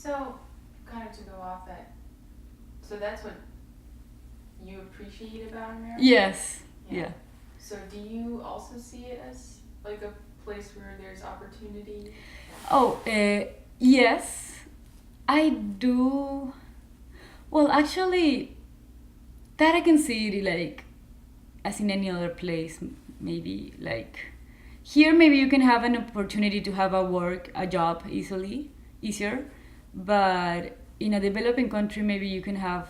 So, kind of to go off that, so that's what you appreciate about America? Yes. Yeah. So, do you also see it as like a place where there's opportunity? Oh, yes, I do. Well, actually, that I can see it like as in any other place, maybe like here maybe you can have an opportunity to have a job easier, but in a developing country maybe you can have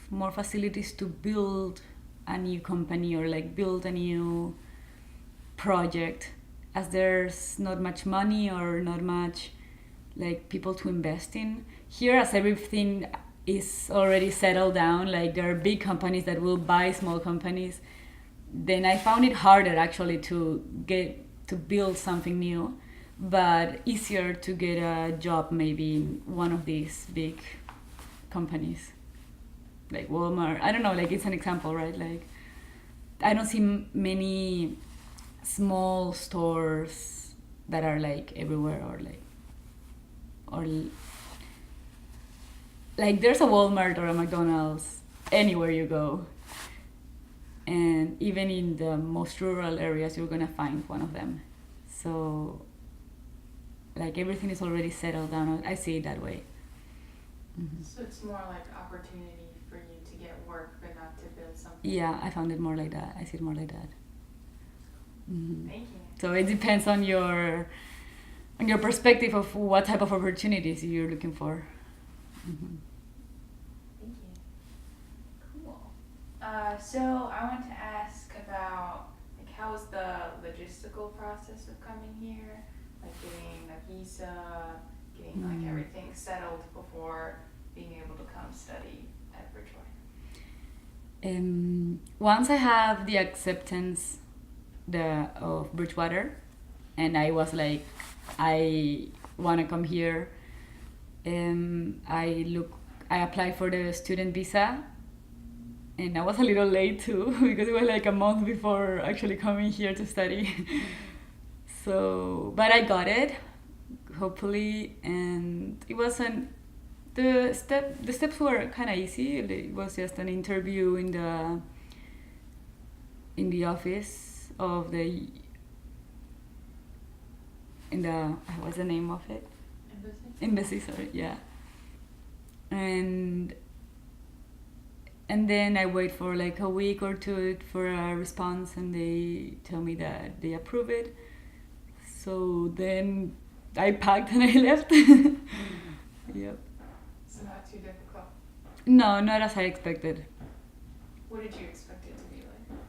more facilities to build a new company or like build a new project, as there's not much money or not much like people to invest in here, as everything is already settled down, like there are big companies that will buy small companies. Then I found it harder actually to get to build something new, but easier to get a job maybe in one of these big companies like Walmart. I don't know, like it's an example, right? Like I don't see many small stores that are like everywhere, or like there's a Walmart or a McDonald's anywhere you go, and even in the most rural areas you're gonna find one of them. So like everything is already settled down. I see it that way. Mm-hmm. So it's more like opportunity for you to get work, but not to build something. Yeah, I found it more like that. I see it more like that. Mm-hmm. Thank you. So it depends on your perspective of what type of opportunities you're looking for. Mm-hmm. Thank you. Cool. So I want to ask about like how was the logistical process of coming here, like getting a visa, getting like everything settled before being able to come study at Bridgewater. Once I have the acceptance of Bridgewater, and I was like, I want to come here. I applied for the student visa, and I was a little late too because it was like a month before actually coming here to study. So, but I got it, hopefully, and it wasn't the steps were kind of easy. It was just an interview in the office of the in the what's the name of it? Embassy, sorry, yeah. And then I wait for like a week or two for a response, and they tell me that they approve it. So then I packed and I left. Yep. So not too difficult. No, not as I expected. What did you expect it to be like?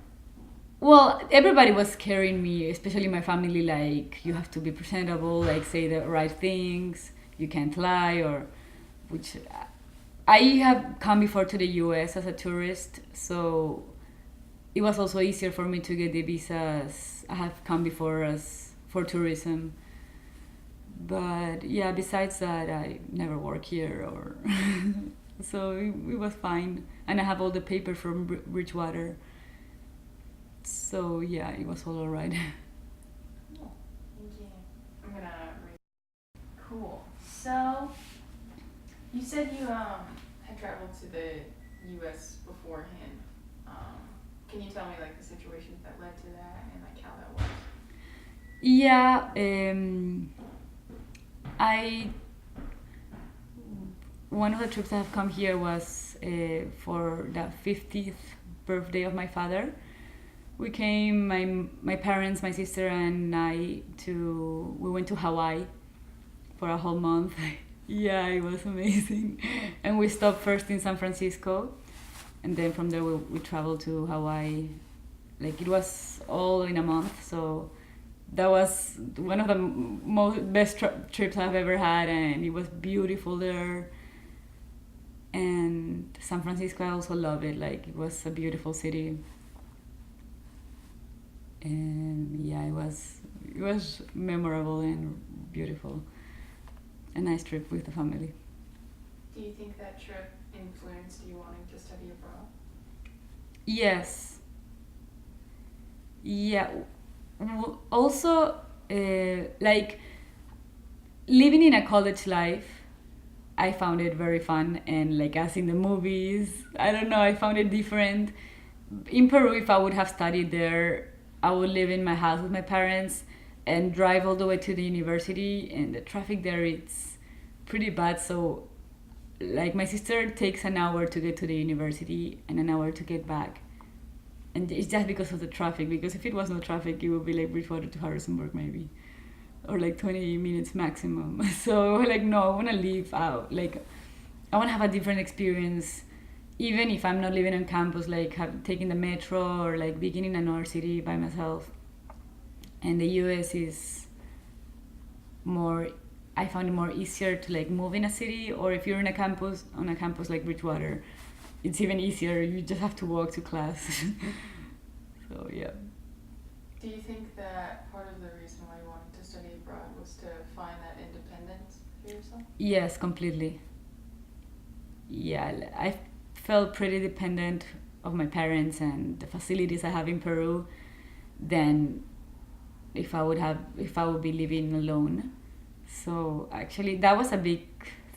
Well, everybody was scaring me, especially my family, like you have to be presentable, like say the right things, you can't lie, or which I have come before to the US as a tourist, so it was also easier for me to get the visas. I have come before as for tourism. But yeah, besides that, I never work here or so it was fine, and I have all the paper from Bridgewater. So yeah, it was all alright. Cool. Thank you. I'm gonna read. Cool. So you said you had traveled to the U.S. beforehand. Can you tell me like the situations that led to that and like how that was? Yeah, I one of the trips I have come here was for the 50th birthday of my father. We came, my parents, my sister, and I we went to Hawaii for a whole month. Yeah, it was amazing. And we stopped first in San Francisco, and then from there we traveled to Hawaii. Like it was all in a month, so that was one of the best trips I've ever had, and it was beautiful there. And San Francisco, I also love it. Like it was a beautiful city, and yeah, it was memorable and beautiful. A nice trip with the family. Do you think that trip influenced you wanting to study abroad? Yes. Yeah. Also, like living in a college life, I found it very fun, and like as in the movies, I don't know, I found it different. In Peru, if I would have studied there, I would live in my house with my parents and drive all the way to the university, and the traffic there it's pretty bad. So like my sister takes an hour to get to the university and an hour to get back, and it's just because of the traffic. Because if it was no traffic, it would be like Bridgewater to Harrisonburg maybe, or like 20 minutes maximum. So like no, I want to leave out. Like I want to have a different experience, even if I'm not living on campus. Like taking the metro or like being in another city by myself. And the U.S. is more. I found it more easier to like move in a city, or if you're in a campus on a campus like Bridgewater, it's even easier. You just have to walk to class. So yeah. Do you think that part of the reason why you wanted to study abroad was to find that independence for yourself? Yes, completely. Yeah, I felt pretty dependent of my parents and the facilities I have in Peru than if I would be living alone. So actually, that was a big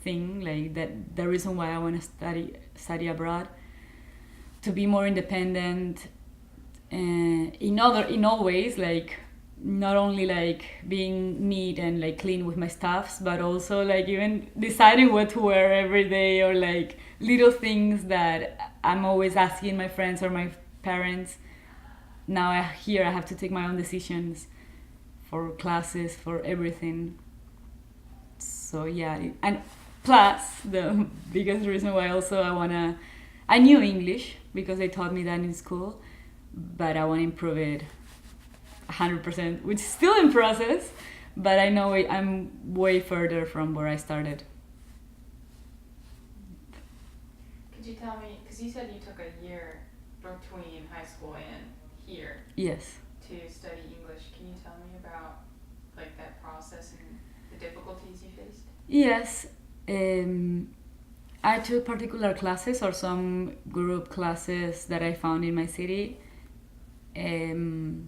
thing. Like that, the reason why I want to study abroad, to be more independent, in all ways, like not only like being neat and like clean with my stuffs, but also like even deciding what to wear every day, or like little things that I'm always asking my friends or my parents. Now here I have to take my own decisions for classes, for everything. So yeah, and plus the biggest reason why also I knew English because they taught me that in school, but I want to improve it 100%, which is still in process, but I know I'm way further from where I started. Could you tell me, because you said you took a year between high school and here Yes. to study English. Can you tell me about like that process and the difficulties you faced? Yes. I took particular classes or some group classes that I found in my city. Every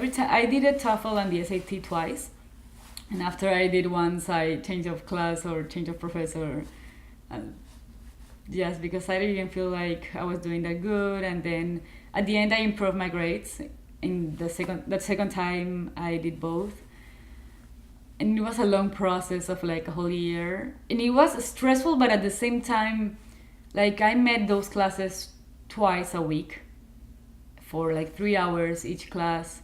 time I did a TOEFL and the SAT twice, and after I did once, I changed of class or change of professor. Yes, because I didn't feel like I was doing that good, and then at the end I improved my grades. In the second time I did both, and it was a long process of like a whole year, and it was stressful, but at the same time, like I met those classes twice a week for like 3 hours each class.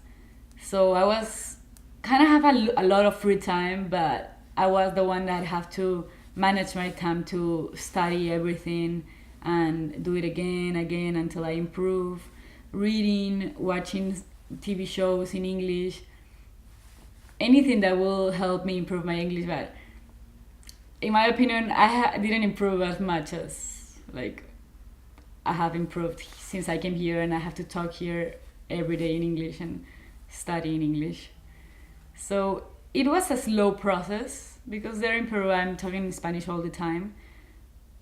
So I was kind of have a lot of free time, but I was the one that have to manage my time to study everything and do it again until I improve. Reading, watching TV shows in English, anything that will help me improve my English. But in my opinion, I didn't improve as much as like I have improved since I came here, and I have to talk here every day in English and study in English. So it was a slow process because there in Peru I'm talking Spanish all the time,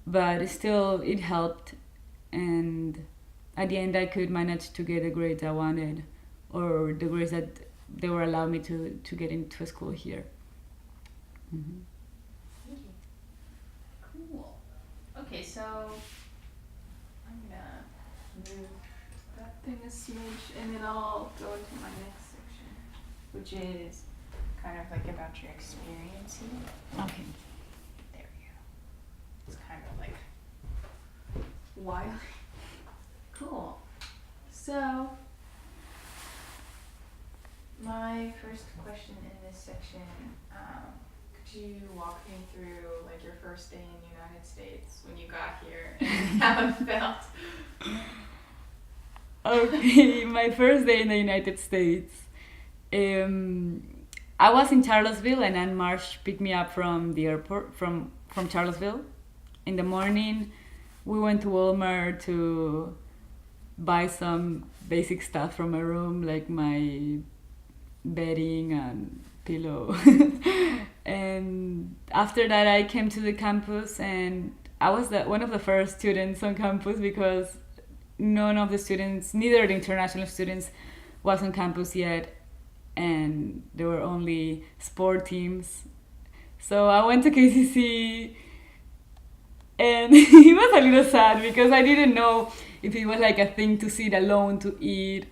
but still it helped, and at the end I could manage to get the grades I wanted, or the grades that they were allowed me to get into a school here. Mm-hmm. Thank you. Cool. Okay, so I'm gonna move that thing a smidge, and then I'll go into my next section, which is kind of like about your experience here. Okay. There we go. It's kind of like wild. Cool. So, my first question in this section, could you walk me through like your first day in the United States when you got here and how it felt? Okay, my first day in the United States. I was in Charlottesville, and Aunt Marsh picked me up from the airport from Charlottesville. In the morning, we went to Walmart to buy some basic stuff from my room, like my bedding and pillow. And after that, I came to the campus, and I was one of the first students on campus because none of the students, neither the international students, was on campus yet, and there were only sport teams. So I went to KCC, and it was a little sad because I didn't know if it was like a thing to sit alone to eat.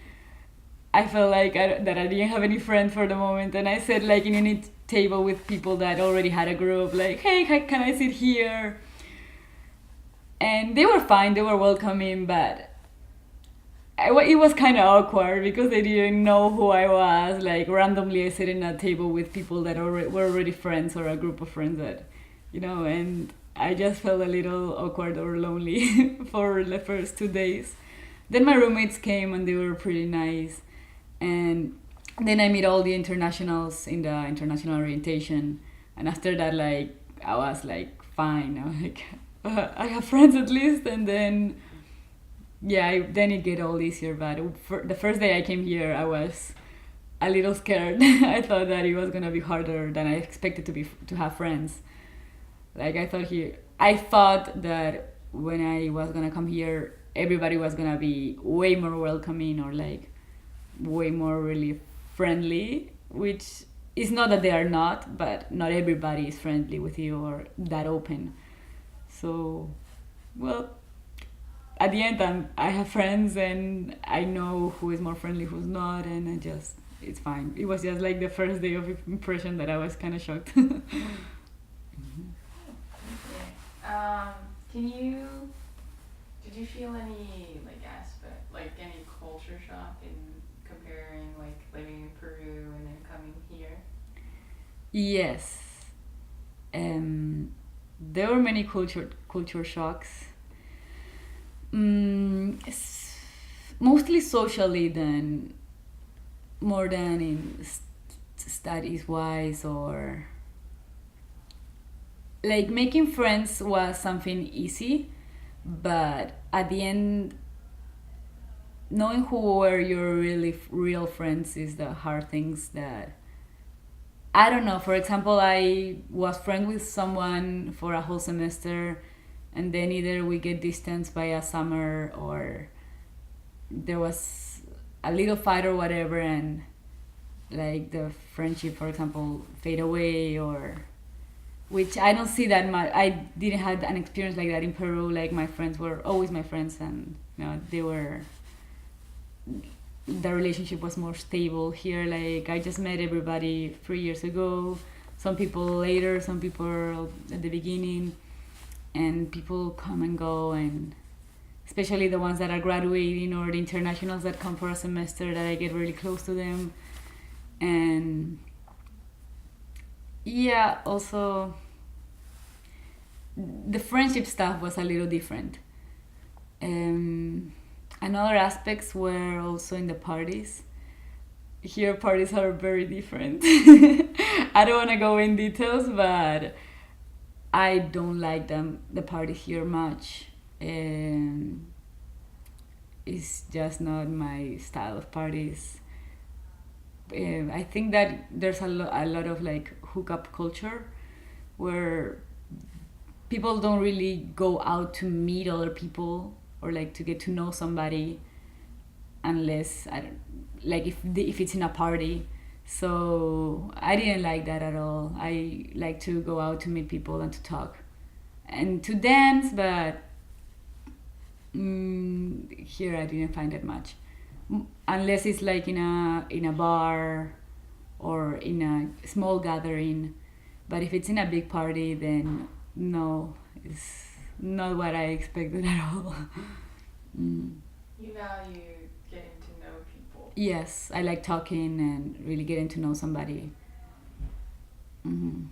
I felt like that I didn't have any friends for the moment, and I said like in any table with people that already had a group, like, hey, can I sit here? And they were fine, they were welcoming, but it was kind of awkward because they didn't know who I was. Like randomly, I sat in a table with people that were already friends or a group of friends that, and I just felt a little awkward or lonely for the first 2 days. Then my roommates came and they were pretty nice, and then I met all the internationals in the international orientation, and after that, like I was like fine. I was like, I have friends at least, and then yeah, then it get all easier. But for the first day I came here, I was a little scared. I thought that it was gonna be harder than I expected to have friends. Like I thought that when I was gonna come here, everybody was gonna be way more welcoming or like way more really friendly, which is not that they are not, but not everybody is friendly with you or that open. So, well, at the end, I have friends and I know who is more friendly, who's not, and it's fine. It was just like the first day of impression that I was kind of shocked. Did you feel any like aspect, like any culture shock in comparing like living in Peru and then coming here? Yes. There were many culture shocks. Mostly socially than more than in studies wise, or like making friends was something easy, but at the end knowing who are your really real friends is the hard things that I don't know. For example, I was friends with someone for a whole semester, and then either we get distanced by a summer or there was a little fight or whatever, and like the friendship, for example, fade away, or which I don't see that much. I didn't have an experience like that in Peru. Like my friends were always my friends, and they were. The relationship was more stable here. Like I just met everybody 3 years ago. Some people later, some people at the beginning, and people come and go, and especially the ones that are graduating or the internationals that come for a semester, that I get really close to them. And yeah, also the friendship stuff was a little different. Another aspects were also in the parties. Here parties are very different. I don't want to go in details, but I don't like the party here much. It's just not my style of parties. I think that there's a lot of like hookup culture where people don't really go out to meet other people or like to get to know somebody unless I don't like if it's in a party. So I didn't like that at all. I like to go out to meet people and to talk and to dance, but here I didn't find it much, unless it's like in a bar or in a small gathering. But if it's in a big party, then no, it's not what I expected at all. You value getting to know people. Yes, I like talking and really getting to know somebody. Mm-hmm.